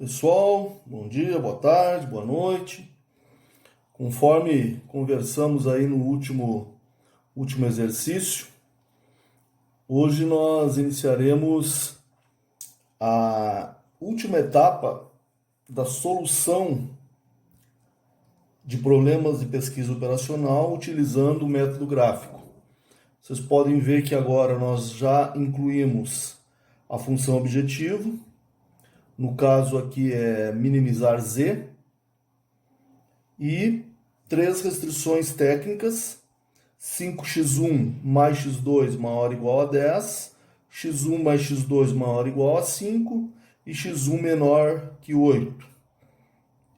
Pessoal, bom dia, boa tarde, boa noite. Conforme conversamos aí no último exercício, hoje nós iniciaremos a última etapa da solução de problemas de pesquisa operacional utilizando o método gráfico. Vocês podem ver que agora nós já incluímos a função objetivo. No caso aqui é minimizar z, e três restrições técnicas: 5x1 mais x2 maior ou igual a 10, x1 mais x2 maior ou igual a 5 e x1 menor que 8.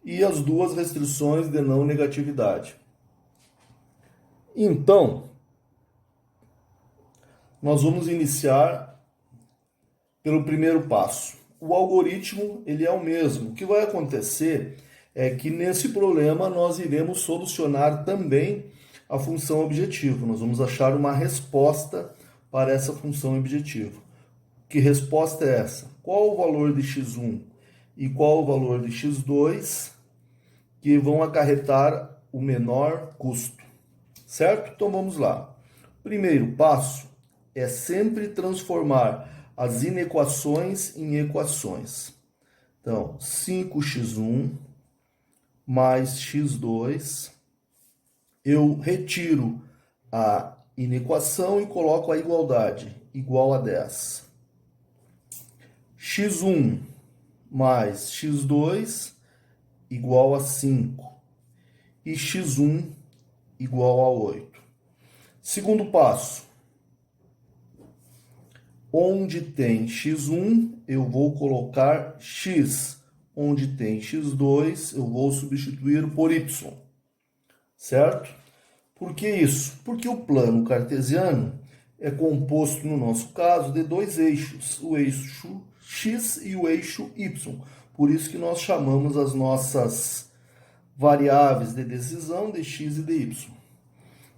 E as duas restrições de não negatividade. Então, nós vamos iniciar pelo primeiro passo. O algoritmo ele é o mesmo. O que vai acontecer é que nesse problema nós iremos solucionar também a função objetivo. Nós vamos achar uma resposta para essa função objetivo. Que resposta é essa? Qual o valor de x1 e qual o valor de x2 que vão acarretar o menor custo? Certo? Então vamos lá. Primeiro passo é sempre transformar as inequações em equações. Então, 5x1 mais x2, eu retiro a inequação e coloco a igualdade, igual a 10. x1 mais x2 igual a 5 e x1 igual a 8. Segundo passo, onde tem x1, eu vou colocar x. Onde tem x2, eu vou substituir por y. Certo? Por que isso? Porque o plano cartesiano é composto, no nosso caso, de dois eixos, o eixo x e o eixo y. Por isso que nós chamamos as nossas variáveis de decisão de x e de y.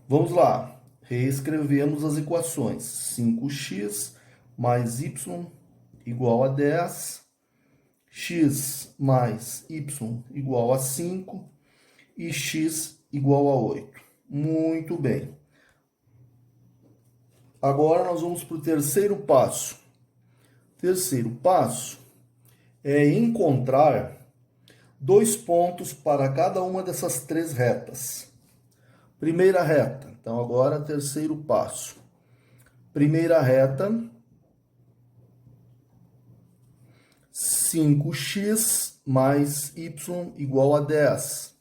Vamos lá. Reescrevemos as equações. 5x mais y igual a 10, x mais y igual a 5 e x igual a 8. Muito bem. Agora nós vamos para o terceiro passo. Terceiro passo é encontrar dois pontos para cada uma dessas três retas. Primeira reta. Então agora terceiro passo. Primeira reta, 5x mais y igual a 10.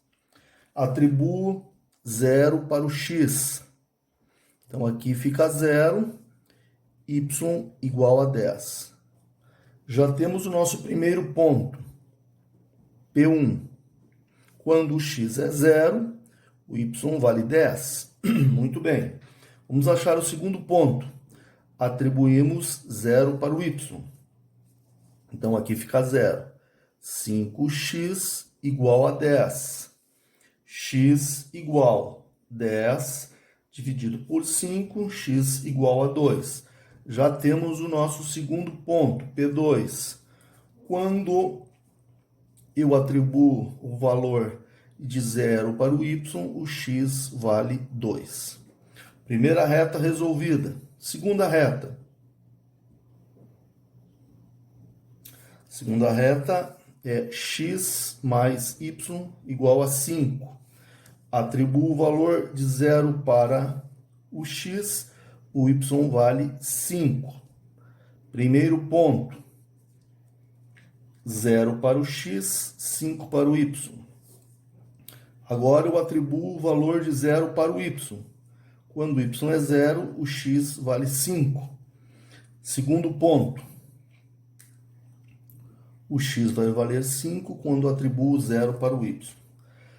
Atribuo 0 para o x. Então aqui fica 0, y igual a 10. Já temos o nosso primeiro ponto, P1. Quando o x é 0, o y vale 10. Muito bem. Vamos achar o segundo ponto. Atribuímos 0 para o y. Então aqui fica 0. 5x igual a 10. X igual 10 dividido por 5, x igual a 2. Já temos o nosso segundo ponto, P2. Quando eu atribuo o valor de 0 para o y, o x vale 2. Primeira reta resolvida. Segunda reta. Segunda reta é x mais y igual a 5. Atribuo o valor de 0 para o x, o y vale 5. Primeiro ponto, 0 para o x, 5 para o y. Agora eu atribuo o valor de 0 para o y. Quando o y é 0, o x vale 5. Segundo ponto, o x vai valer 5 quando atribuo 0 para o y.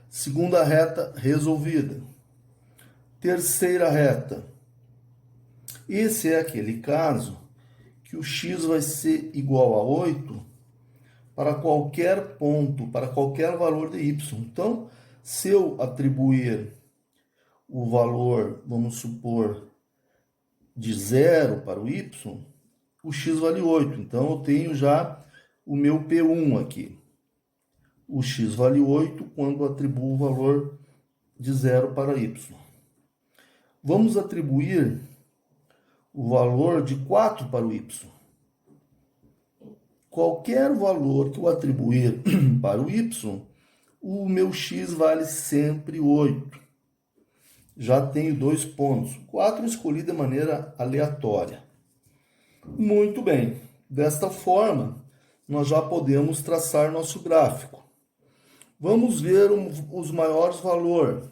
Segunda reta resolvida. Terceira reta. Esse é aquele caso que o x vai ser igual a 8 para qualquer ponto, para qualquer valor de y. Então, se eu atribuir o valor, vamos supor, de 0 para o y, o x vale 8. Então, eu tenho já o meu P1 aqui. o x vale 8 quando atribuo o valor de 0 para y. Vamos atribuir o valor de 4 para o y. Qualquer valor que eu atribuir para o y, o meu x vale sempre 8. Já tenho 2 pontos. 4 escolhi de maneira aleatória. Muito bem. Desta forma, nós já podemos traçar nosso gráfico. Vamos ver os maiores valores.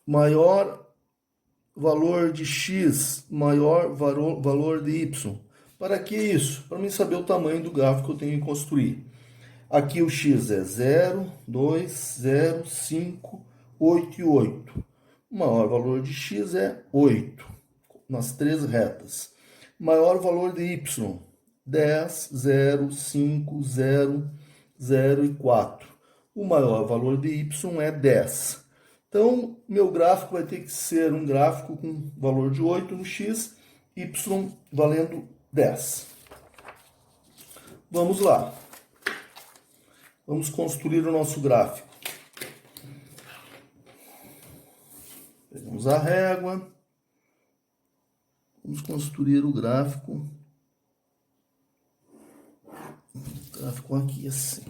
Maior valor de x, maior valor de y. Para que isso? Para mim saber o tamanho do gráfico que eu tenho que construir. Aqui o x é 0, 2, 0, 5, 8 e 8. O maior valor de x é 8, nas 3 retas. Maior valor de y, 10, 0, 5, 0, 0 e 4. O maior valor de y é 10. Então, meu gráfico vai ter que ser um gráfico com valor de 8 no x, y valendo 10. Vamos lá. Vamos construir o nosso gráfico. Pegamos a régua. Vamos construir o gráfico. O gráfico aqui assim.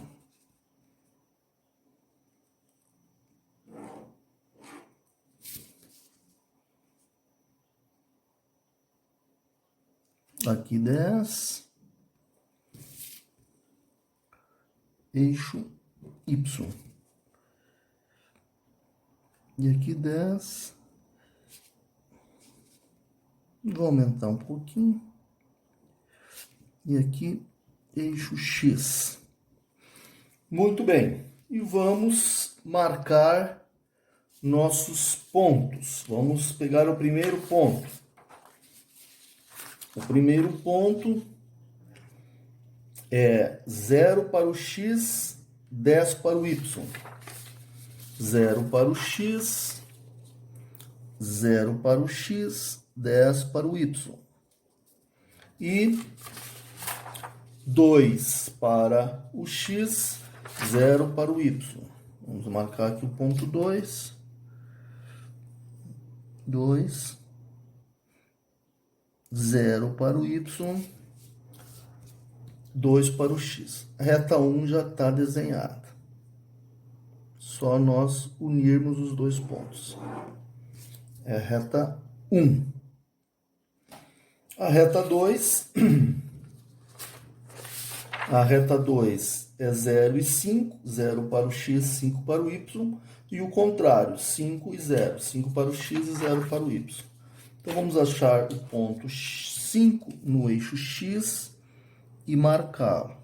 Aqui 10. Eixo Y. E aqui 10. Vou aumentar um pouquinho. E aqui eixo X. Muito bem. E vamos marcar nossos pontos. Vamos pegar o primeiro ponto. O primeiro ponto é 0 para o x, 10 para o y. 0 para o x, 0 para o x, 10 para o y. E 2 para o x, 0 para o y. Vamos marcar aqui o ponto 2. 2, 0 para o y, 2 para o x. A reta 1 já está desenhada. Só nós unirmos os dois pontos. É a reta 1. A reta 2. A reta 2 é 0 e 5. 0 para o x, 5 para o y. E o contrário, 5 e 0. 5 para o x e 0 para o y. Então, vamos achar o ponto 5 no eixo x e marcá-lo.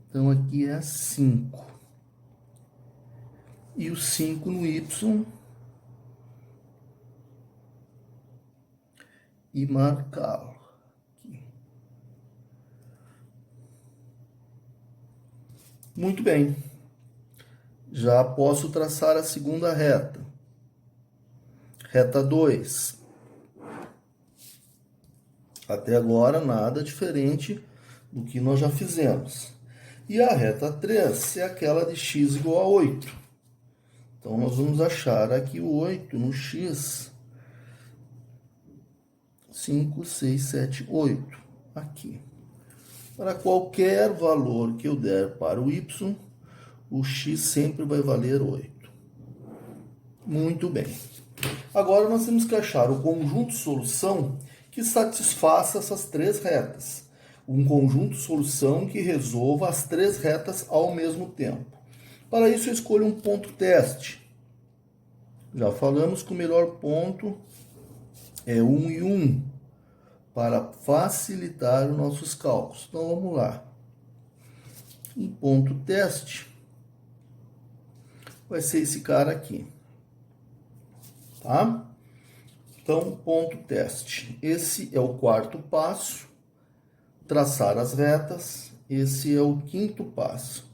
Então, aqui é 5. E o 5 no y e marcá-lo. Muito bem. Já posso traçar a segunda reta. Reta 2. Até agora, nada diferente do que nós já fizemos. E a reta 3 é aquela de x igual a 8. Então, nós vamos achar aqui o 8 no x. 5, 6, 7, 8. Aqui. Para qualquer valor que eu der para o y, o x sempre vai valer 8. Muito bem. Agora, nós temos que achar o conjunto solução que satisfaça essas 3 retas. Um conjunto solução que resolva as 3 retas ao mesmo tempo. Para isso, eu escolho um ponto teste. Já falamos que o melhor ponto é 1 e 1, para facilitar os nossos cálculos. Então, vamos lá. Um ponto teste vai ser esse cara aqui. Tá? Então, ponto teste. Esse é o quarto passo. Traçar as retas. Esse é o quinto passo.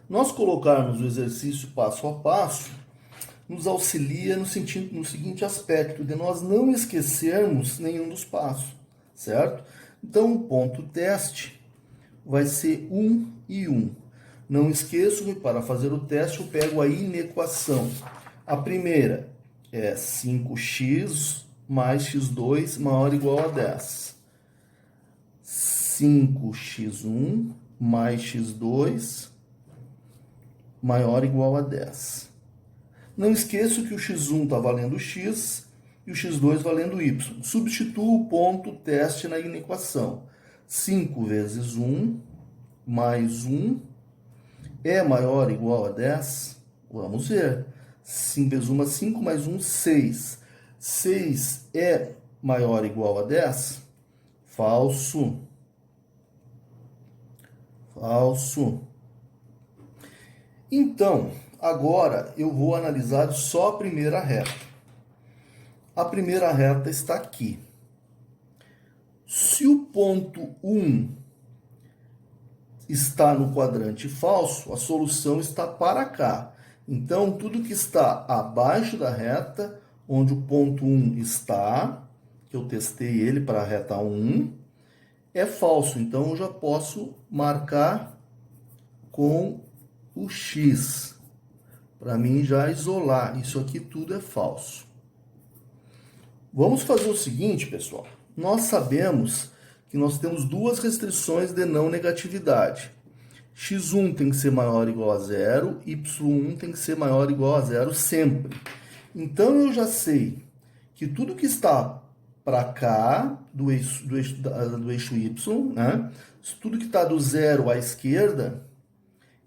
Nós colocarmos o exercício passo a passo nos auxilia no seguinte aspecto, de nós não esquecermos nenhum dos passos, certo? Então, o ponto teste vai ser 1 e 1. Não esqueço que para fazer o teste eu pego a inequação. A primeira é 5x mais x2 maior ou igual a 10. 5x1 mais x2 maior ou igual a 10. Não esqueço que o x1 está valendo x e o x2 valendo y. Substituo o ponto teste na inequação. 5 vezes 1 mais 1 é maior ou igual a 10? Vamos ver. 5 vezes 1 é 5, mais 1, 6. 6 é maior ou igual a 10? Falso. Falso. Então, agora eu vou analisar só a primeira reta. A primeira reta está aqui. Se o ponto 1 está no quadrante falso, a solução está para cá. Então, tudo que está abaixo da reta, onde o ponto 1 está, que eu testei ele para a reta 1, é falso. Então, eu já posso marcar com o X, para mim já isolar. Isso aqui tudo é falso. Vamos fazer o seguinte, pessoal. Nós sabemos que nós temos duas restrições de não negatividade. x1 tem que ser maior ou igual a zero, y1 tem que ser maior ou igual a zero sempre. Então, eu já sei que tudo que está para cá, do eixo y, né? Tudo que está do zero à esquerda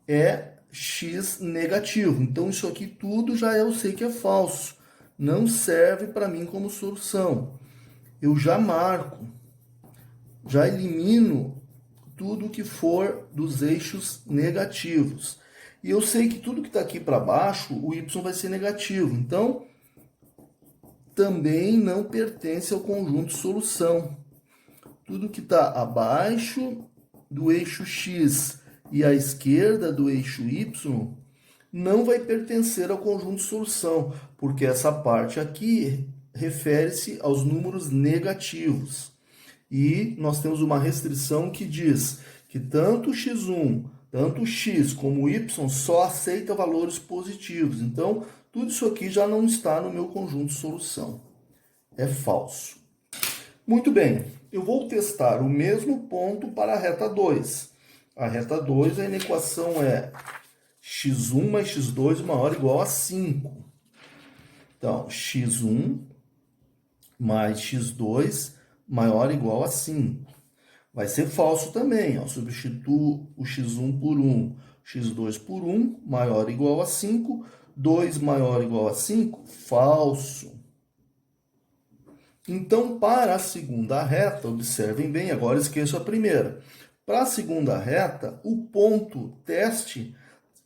é x negativo. Então, isso aqui tudo já eu sei que é falso. Não serve para mim como solução. Eu já marco, já elimino tudo que for dos eixos negativos. E eu sei que tudo que está aqui para baixo, o y vai ser negativo. Então, também não pertence ao conjunto solução. Tudo que está abaixo do eixo x e à esquerda do eixo y não vai pertencer ao conjunto solução, porque essa parte aqui refere-se aos números negativos. E nós temos uma restrição que diz que tanto x1, tanto x como y só aceita valores positivos. Então, tudo isso aqui já não está no meu conjunto solução. É falso. Muito bem, eu vou testar o mesmo ponto para a reta 2. A reta 2, a inequação é x1 mais x2 maior ou igual a 5. Então, x1 mais x2 maior ou igual a 5. Vai ser falso também. Ó. Substituo o x1 por 1, x2 por 1, maior ou igual a 5. 2 maior ou igual a 5, falso. Então, para a segunda reta, observem bem, agora esqueço a primeira. Para a segunda reta, o ponto teste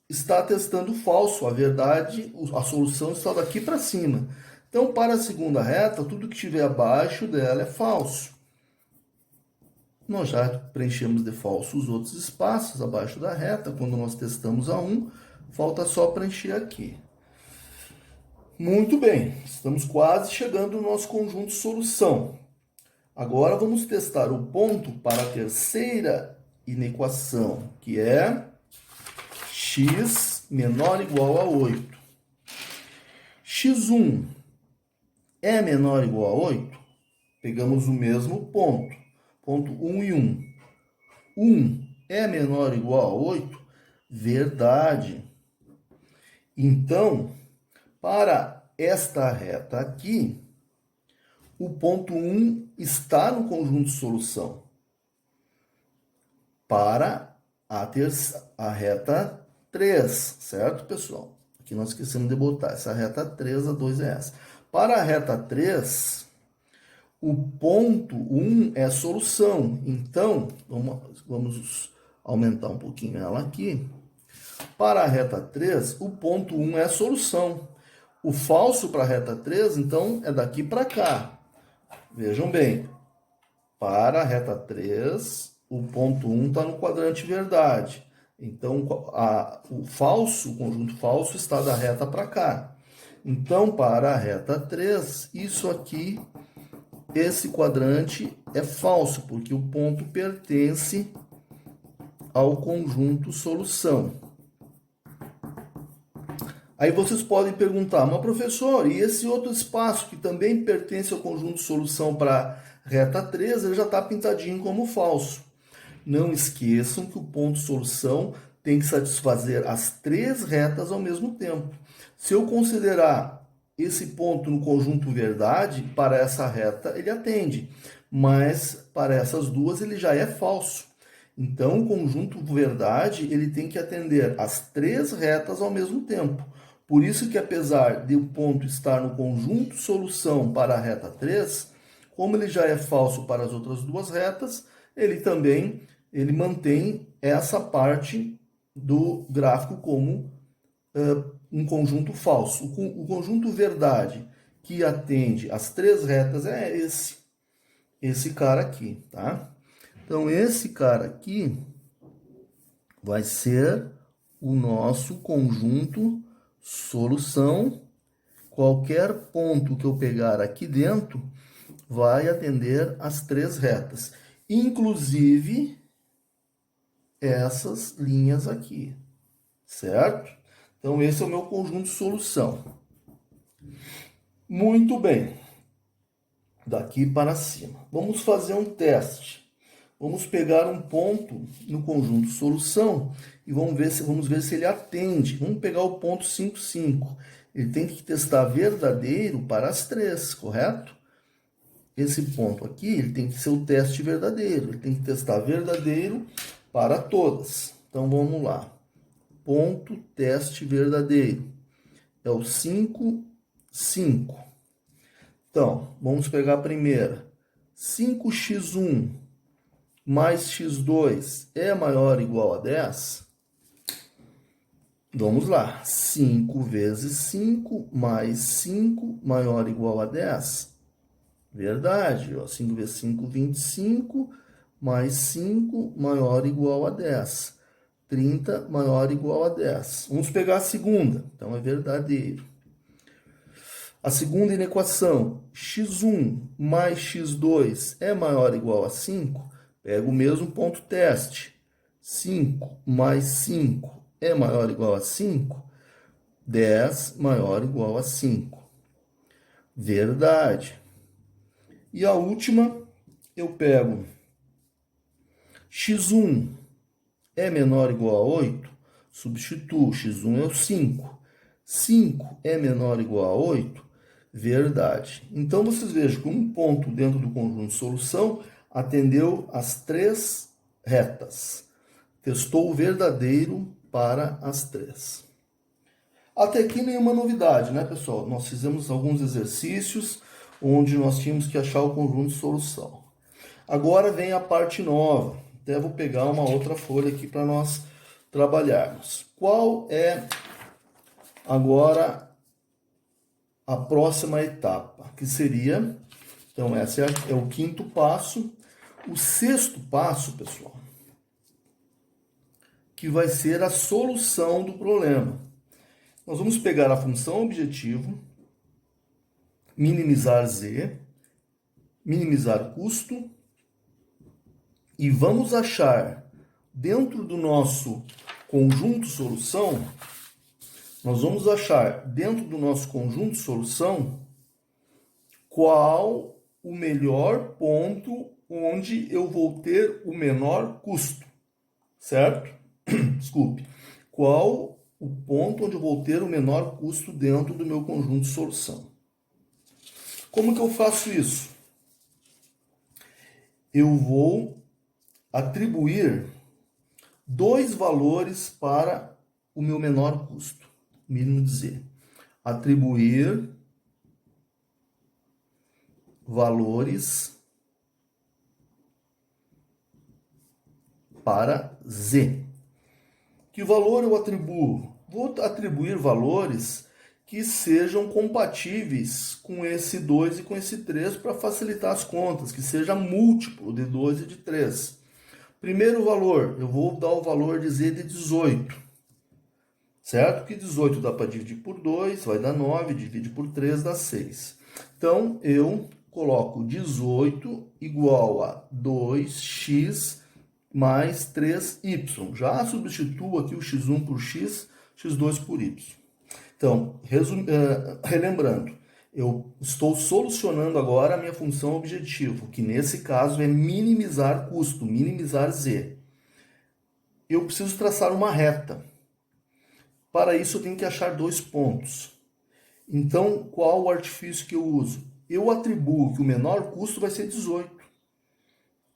está testando falso. A verdade, a solução está daqui para cima. Então, para a segunda reta, tudo que estiver abaixo dela é falso. Nós já preenchemos de falso os outros espaços abaixo da reta. Quando nós testamos a 1, falta só preencher aqui. Muito bem, estamos quase chegando no nosso conjunto solução. Agora vamos testar o ponto para a terceira inequação, que é x menor ou igual a 8. x1 é menor ou igual a 8? Pegamos o mesmo ponto, ponto 1 e 1. 1 é menor ou igual a 8? Verdade. Então, para esta reta aqui, o ponto 1 está no conjunto solução. Para a reta 3, certo, pessoal? Aqui nós esquecemos de botar essa reta 3, a 2 é essa. Para a reta 3, o ponto 1 é solução. Então, vamos aumentar um pouquinho ela aqui. Para a reta 3, o ponto 1 é solução. O falso para a reta 3, então, é daqui para cá. Vejam bem, para a reta 3, o ponto 1 está no quadrante verdade. Então, o falso, o conjunto falso, está da reta para cá. Então, para a reta 3, isso aqui, esse quadrante é falso, porque o ponto pertence ao conjunto solução. Aí vocês podem perguntar, mas professor, e esse outro espaço que também pertence ao conjunto solução para reta 3, ele já está pintadinho como falso. Não esqueçam que o ponto solução tem que satisfazer as 3 retas ao mesmo tempo. Se eu considerar esse ponto no conjunto verdade, para essa reta ele atende, mas para essas duas ele já é falso. Então, o conjunto verdade ele tem que atender as 3 retas ao mesmo tempo. Por isso que, apesar de o ponto estar no conjunto solução para a reta 3, como ele já é falso para as outras duas retas, ele mantém essa parte do gráfico como um conjunto falso. O conjunto verdade que atende as 3 retas é esse cara aqui, tá? Então, esse cara aqui vai ser o nosso conjunto solução. Qualquer ponto que eu pegar aqui dentro vai atender as 3 retas, inclusive essas linhas aqui, certo? Então, esse é o meu conjunto solução. Muito bem. Daqui para cima. Vamos fazer um teste. Vamos pegar um ponto no conjunto solução e vamos ver se ele atende. Vamos pegar o ponto 5, 5. Ele tem que testar verdadeiro para as 3, correto? Esse ponto aqui, ele tem que ser o teste verdadeiro. Ele tem que testar verdadeiro para todas. Então, vamos lá. Ponto teste verdadeiro. É o 5, 5. Então, vamos pegar a primeira. 5x1 mais x2 é maior ou igual a 10? Vamos lá. 5 vezes 5 mais 5 maior ou igual a 10? Verdade. Ó. 5 vezes 5, 25, mais 5 maior ou igual a 10. 30 maior ou igual a 10. Vamos pegar a segunda. Então, é verdadeiro. A segunda inequação, x1 mais x2 é maior ou igual a 5? Pega o mesmo ponto teste. 5 mais 5 é maior ou igual a 5? 10 maior ou igual a 5. Verdade. E a última, eu pego x1 é menor ou igual a 8? Substituo, x1 é o 5. 5 é menor ou igual a 8? Verdade. Então, vocês vejam que um ponto dentro do conjunto de solução atendeu as 3 retas. Testou o verdadeiro para as 3. Até aqui nenhuma novidade, né, pessoal? Nós fizemos alguns exercícios onde nós tínhamos que achar o conjunto de solução. Agora vem a parte nova. Até vou pegar uma outra folha aqui para nós trabalharmos. Qual é agora a próxima etapa? Que seria, então esse é o 5º passo. O 6º passo, pessoal, que vai ser a solução do problema. Nós vamos pegar a função objetivo, minimizar z, minimizar custo, e vamos achar dentro do nosso conjunto solução, nós vamos achar dentro do nosso conjunto solução qual o melhor ponto onde eu vou ter o menor custo, certo? Desculpe. Qual o ponto onde eu vou ter o menor custo dentro do meu conjunto de solução? Como que eu faço isso? Eu vou atribuir 2 valores para o meu menor custo, mínimo de z. Atribuir valores para z. Que valor eu atribuo? Vou atribuir valores que sejam compatíveis com esse 2 e com esse 3 para facilitar as contas, que seja múltiplo de 2 e de 3. Primeiro valor, eu vou dar o valor de z de 18. Certo? Que 18 dá para dividir por 2, vai dar 9, divide por 3, dá 6. Então, eu coloco 18 igual a 2x mais 3y. Já substituo aqui o x1 por x, x2 por y. Então, relembrando, eu estou solucionando agora a minha função objetivo, que nesse caso é minimizar custo, minimizar z. Eu preciso traçar uma reta. Para isso, eu tenho que achar dois pontos. Então, qual o artifício que eu uso? Eu atribuo que o menor custo vai ser 18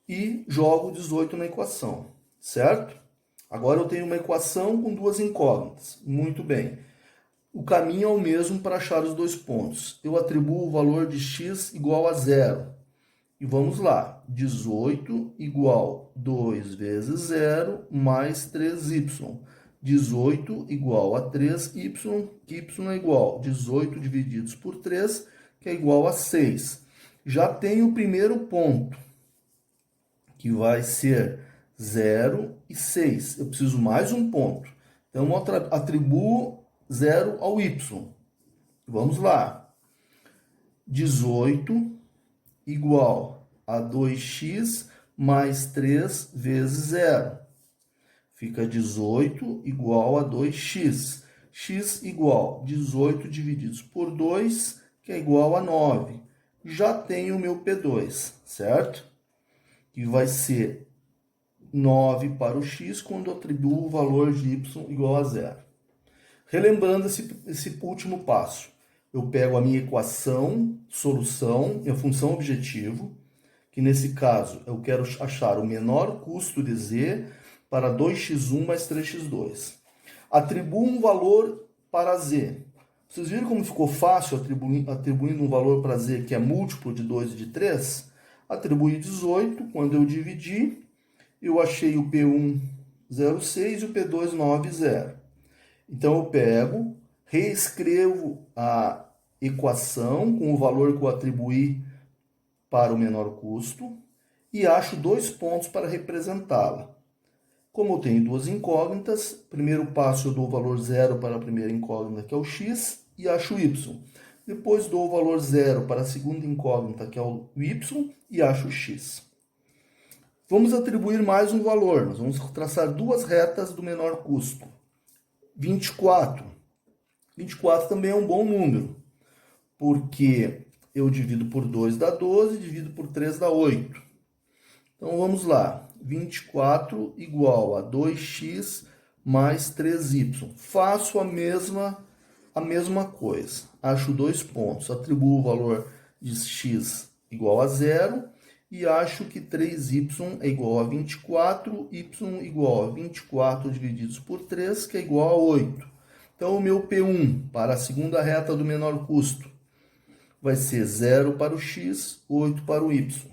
e jogo 18 na equação, certo? Agora eu tenho uma equação com duas incógnitas. Muito bem. O caminho é o mesmo para achar os dois pontos. Eu atribuo o valor de x igual a 0. E vamos lá. 18 igual 2 vezes 0 mais 3y. 18 igual a 3y, y é igual a 18 divididos por 3, que é igual a 6. Já tenho o primeiro ponto, que vai ser 0 e 6. Eu preciso mais um ponto. Então, eu atribuo 0 ao y. Vamos lá. 18 igual a 2x mais 3 vezes 0. Fica 18 igual a 2x. X igual 18 divididos por 2, que é igual a 9. Já tenho o meu P2, certo? Que vai ser 9 para o x quando eu atribuo o valor de y igual a 0. Relembrando esse último passo, eu pego a minha equação, solução, minha função objetivo, que nesse caso eu quero achar o menor custo de z para 2x1 mais 3x2. Atribuo um valor para z. Vocês viram como ficou fácil atribuindo um valor para z que é múltiplo de 2 e de 3? Atribuí 18, quando eu dividi, eu achei o P1 0,6 e o P2 9,0. Então eu pego, reescrevo a equação com o valor que eu atribuí para o menor custo e acho dois pontos para representá-la. Como eu tenho duas incógnitas, primeiro passo eu dou o valor 0 para a primeira incógnita, que é o x, e acho o y. Depois dou o valor 0 para a segunda incógnita, que é o y, e acho o x. Vamos atribuir mais um valor. Nós vamos traçar duas retas do menor custo. 24. 24 também é um bom número, porque eu divido por 2 dá 12, divido por 3 dá 8. Então vamos lá. 24 igual a 2x mais 3y. Faço a mesma coisa. Acho dois pontos. Atribuo o valor de x igual a 0 e acho que 3y é igual a 24, y igual a 24 divididos por 3, que é igual a 8. Então, o meu P1 para a segunda reta do menor custo vai ser 0 para o x, 8 para o y.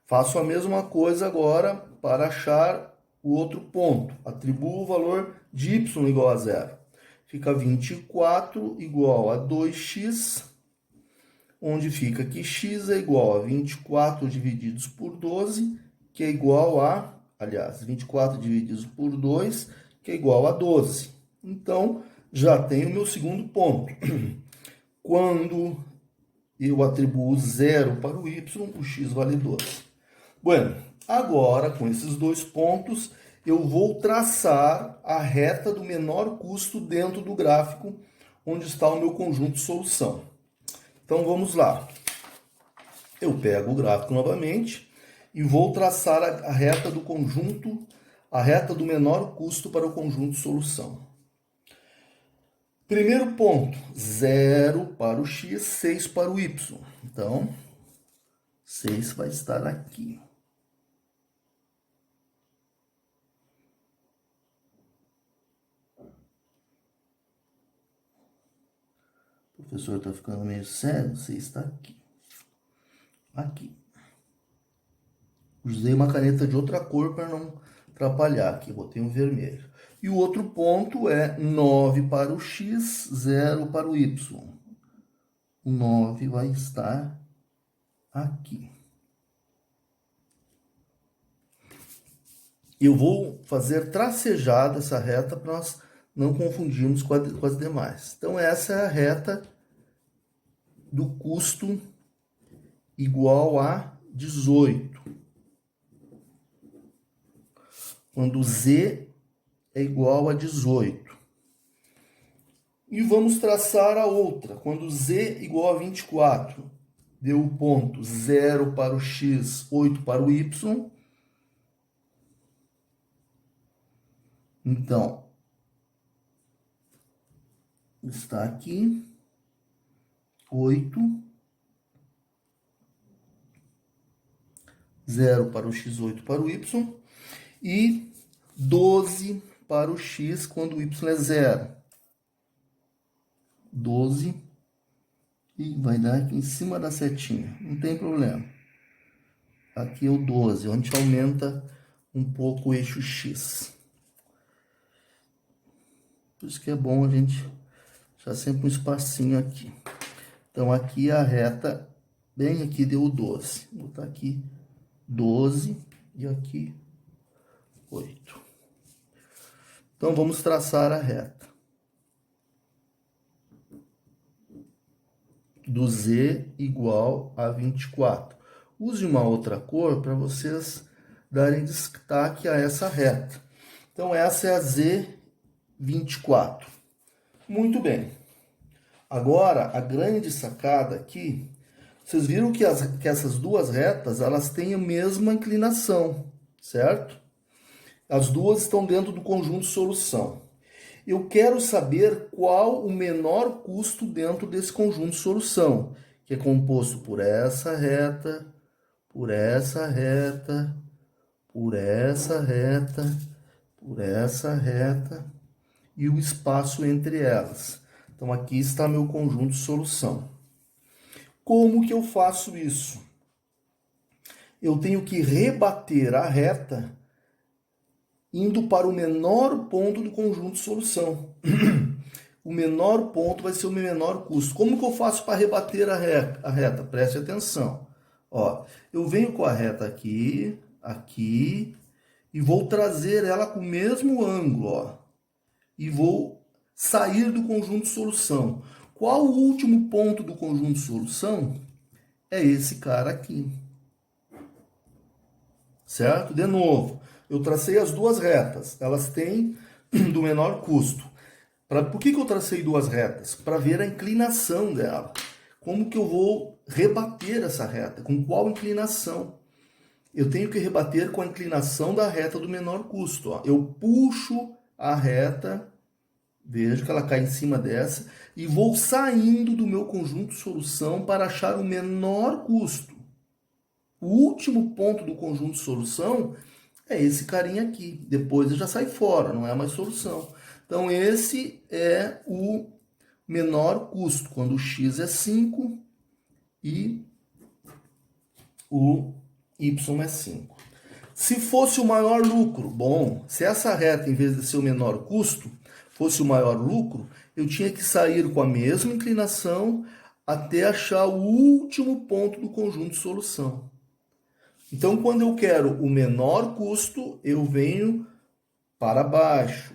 Faço a mesma coisa agora para achar o outro ponto. Atribuo o valor de y igual a 0. Fica 24 igual a 2x, onde fica que x é igual a 24 divididos por 12, que é igual a, aliás, 24 divididos por 2, que é igual a 12. Então, já tenho o meu segundo ponto. Quando eu atribuo 0 para o y, o x vale 12. Bueno, agora, com esses dois pontos, eu vou traçar a reta do menor custo dentro do gráfico onde está o meu conjunto de solução. Então, vamos lá. Eu pego o gráfico novamente e vou traçar a reta do conjunto, a reta do menor custo para o conjunto de solução. Primeiro ponto, 0 para o x, 6 para o y. Então, 6 vai estar aqui. O professor está ficando meio sério, 6 está aqui. Aqui. Usei uma caneta de outra cor para não atrapalhar aqui, botei um vermelho. E o outro ponto é 9 para o x, 0 para o y. O 9 vai estar aqui. Eu vou fazer tracejada essa reta para nós não confundirmos com as demais. Então, essa é a reta do custo igual a 18. quando z é igual a 18. E vamos traçar a outra, quando z é igual a 24. Deu o ponto 0 para o x, 8 para o y. Então, está aqui 8, 0 para o x, 8 para o y, e 12 para o x quando o y é 0. 12, e vai dar aqui em cima da setinha, não tem problema. Aqui é o 12, onde aumenta um pouco o eixo x. Por isso que é bom a gente deixar sempre um espacinho aqui. Então, aqui a reta, bem aqui deu 12. Vou botar aqui 12 e aqui 8. Então, vamos traçar a reta. Do z igual a 24. Use uma outra cor para vocês darem destaque a essa reta. Então, essa é a Z24. Muito bem. Agora, a grande sacada aqui, vocês viram que essas duas retas, elas têm a mesma inclinação, certo? As duas estão dentro do conjunto solução. Eu quero saber qual o menor custo dentro desse conjunto de solução, que é composto por essa reta, por essa reta, por essa reta, por essa reta e o espaço entre elas. Então, aqui está meu conjunto de solução. Como que eu faço isso? Eu tenho que rebater a reta indo para o menor ponto do conjunto de solução. O menor ponto vai ser o meu menor custo. Como que eu faço para rebater a reta? Preste atenção. Ó, eu venho com a reta aqui, aqui, e vou trazer ela com o mesmo ângulo, ó. E vou sair do conjunto de solução. Qual o último ponto do conjunto de solução? É esse cara aqui. Certo? De novo, eu tracei as duas retas. Elas têm do menor custo. Por que eu tracei duas retas? Para ver a inclinação dela. Como que eu vou rebater essa reta? Com qual inclinação? Eu tenho que rebater com a inclinação da reta do menor custo. Ó. Eu puxo a reta, vejo que ela cai em cima dessa, e vou saindo do meu conjunto de solução para achar o menor custo. O último ponto do conjunto de solução é esse carinha aqui. Depois ele já sai fora, não é mais solução. Então, esse é o menor custo, quando o x é 5 e o y é 5. Se fosse o maior lucro, bom, se essa reta, em vez de ser o menor custo, fosse o maior lucro, eu tinha que sair com a mesma inclinação até achar o último ponto do conjunto de solução. Então, quando eu quero o menor custo, eu venho para baixo.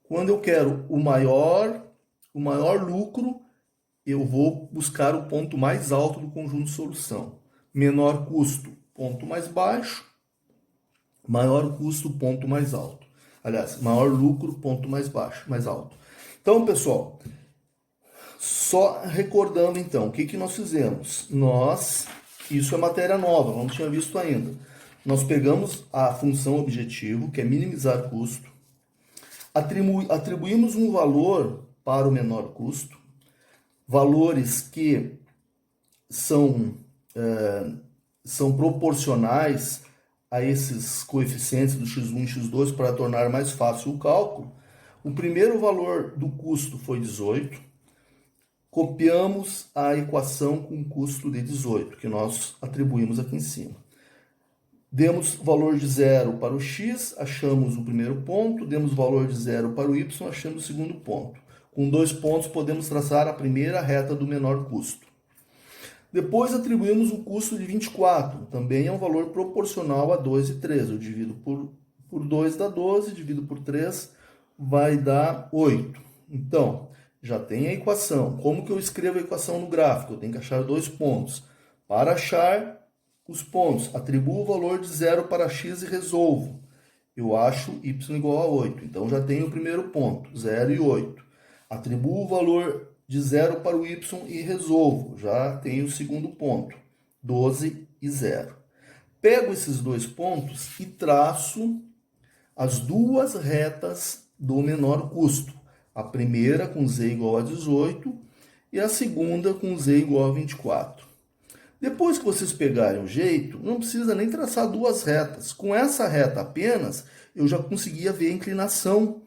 Quando eu quero o maior lucro, eu vou buscar o ponto mais alto do conjunto de solução. Menor custo, ponto mais baixo. Maior custo, ponto mais alto. Aliás, maior lucro, ponto mais baixo, mais alto. Então, pessoal, só recordando então, o que nós fizemos? Isso é matéria nova, não tinha visto ainda. Nós pegamos a função objetivo, que é minimizar custo, atribuímos um valor para o menor custo, valores que são proporcionais a esses coeficientes do x1 e x2 para tornar mais fácil o cálculo. O primeiro valor do custo foi 18. Copiamos a equação com custo de 18, que nós atribuímos aqui em cima. Demos valor de 0 para o x, achamos o primeiro ponto. Demos valor de 0 para o y, achamos o segundo ponto. Com 2 pontos, podemos traçar a primeira reta do menor custo. Depois atribuímos o custo de 24, também é um valor proporcional a 2 e 3. Eu divido por 2 dá 12, divido por 3 vai dar 8. Então, já tem a equação. Como que eu escrevo a equação no gráfico? Eu tenho que achar 2 pontos. Para achar os pontos, atribuo o valor de 0 para x e resolvo. eu acho y igual a 8. Então, já tenho o primeiro ponto, 0 e 8. Atribuo o valor de 0 para o y e resolvo. Já tenho o segundo ponto, 12 e 0. Pego esses dois pontos e traço as duas retas do menor custo. A primeira com z igual a 18 e a segunda com z igual a 24. Depois que vocês pegarem o jeito, não precisa nem traçar duas retas. Com essa reta apenas, eu já conseguia ver a inclinação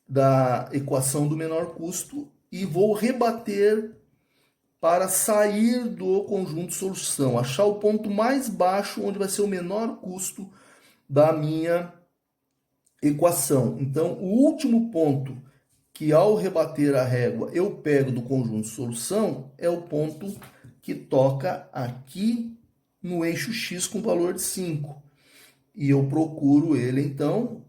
da equação do menor custo e vou rebater para sair do conjunto de solução, achar o ponto mais baixo onde vai ser o menor custo da minha equação. Então, o último ponto que ao rebater a régua eu pego do conjunto de solução é o ponto que toca aqui no eixo x com valor de 5. E eu procuro ele, então,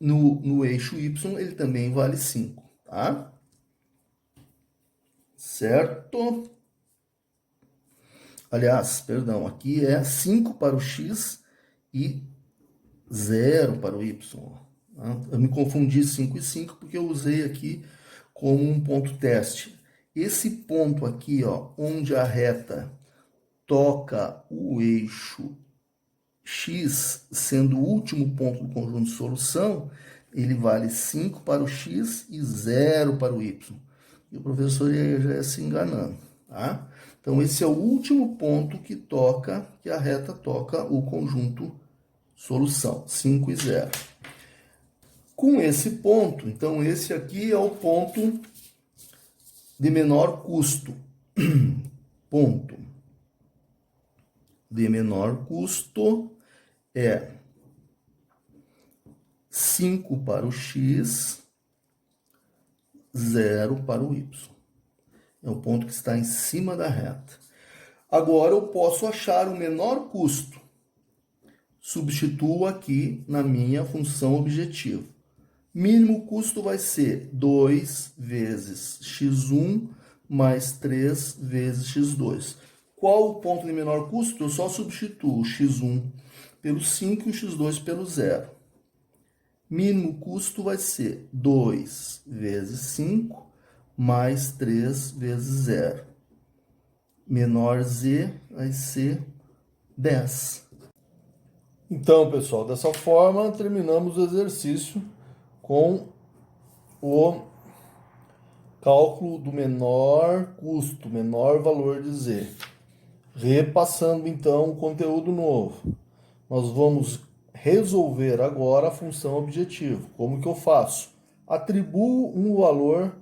no eixo y, ele também vale 5, tá? Certo? Aliás, perdão, aqui é 5 para o x e 0 para o y. Eu me confundi 5 e 5 porque eu usei aqui como um ponto teste. Esse ponto aqui, ó, onde a reta toca o eixo x, sendo o último ponto do conjunto de solução, ele vale 5 para o x e 0 para o y. E o professor já ia se enganando, tá? Então, esse é o último ponto que a reta toca o conjunto solução, 5 e 0. Com esse ponto, então, esse aqui é o ponto de menor custo. Ponto de menor custo é 5 para o x, 0 para o y. É o ponto que está em cima da reta. Agora eu posso achar o menor custo. Substituo aqui na minha função objetivo. Mínimo custo vai ser 2 vezes x1 mais 3 vezes x2. Qual o ponto de menor custo? Eu só substituo o x1 pelo 5 e o x2 pelo 0. Mínimo custo vai ser 2 vezes 5 mais 3 vezes 0. Menor z vai ser 10. Então, pessoal, dessa forma, terminamos o exercício com o cálculo do menor custo, menor valor de z. Repassando, então, o conteúdo novo. Nós vamos resolver agora a função objetivo. Como que eu faço? Atribuo um valor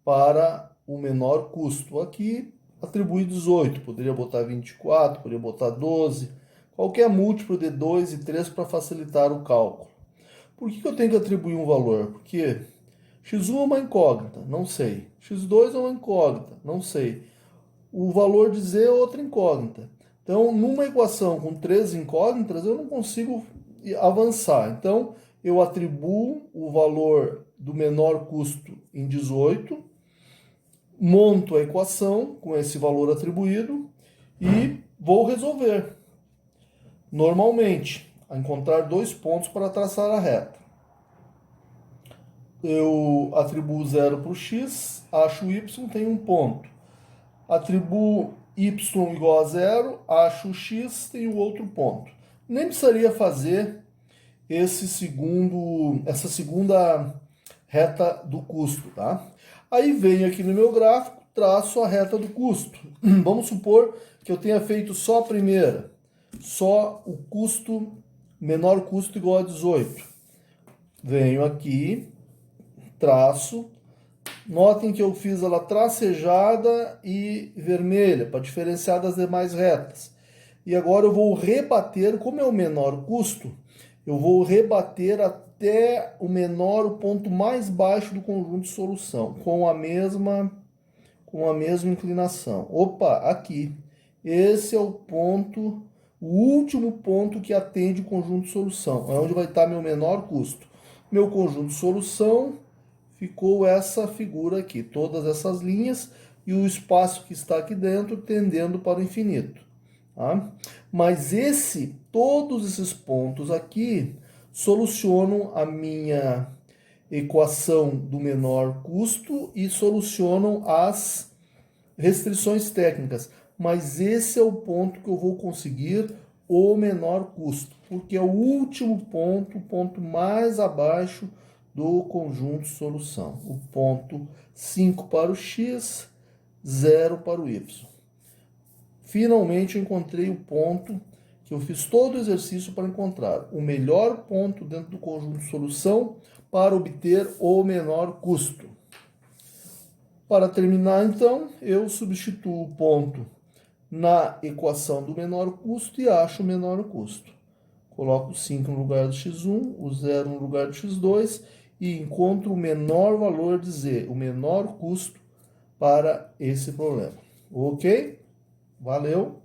para o menor custo. Aqui, atribui 18. Poderia botar 24, poderia botar 12. Qualquer múltiplo de 2 e 3 para facilitar o cálculo. Por que eu tenho que atribuir um valor? Porque x1 é uma incógnita, não sei. x2 é uma incógnita, não sei. O valor de z é outra incógnita. Então, numa equação com 3 incógnitas, eu não consigo avançar. Então, eu atribuo o valor do menor custo em 18, monto a equação com esse valor atribuído e vou resolver. Normalmente, a encontrar dois pontos para traçar a reta. Eu atribuo 0 para o x, acho y, tem um ponto. Atribuo y igual a 0, acho o x, tem o outro ponto. Nem precisaria fazer essa segunda reta do custo, tá? Aí venho aqui no meu gráfico, traço a reta do custo. Vamos supor que eu tenha feito só a primeira, só o custo, menor custo igual a 18. Venho aqui, traço. Notem que eu fiz ela tracejada e vermelha, para diferenciar das demais retas. E agora eu vou rebater, como é o menor custo, eu vou rebater até o ponto mais baixo do conjunto de solução, com a mesma inclinação. Opa, aqui. Esse é o ponto, o último ponto que atende o conjunto de solução, é onde vai estar meu menor custo. Meu conjunto de solução ficou essa figura aqui, todas essas linhas e o espaço que está aqui dentro tendendo para o infinito. tá? Mas todos esses pontos aqui solucionam a minha equação do menor custo e solucionam as restrições técnicas. Mas esse é o ponto que eu vou conseguir o menor custo, porque é o último ponto, o ponto mais abaixo do conjunto solução. O ponto 5 para o x, 0 para o y. Finalmente eu encontrei o ponto que eu fiz todo o exercício para encontrar o melhor ponto dentro do conjunto solução para obter o menor custo. Para terminar, então, eu substituo o ponto na equação do menor custo e acho o menor custo. Coloco o 5 no lugar do x1, o 0 no lugar do x2 e encontro o menor valor de z, o menor custo para esse problema. Ok? Valeu!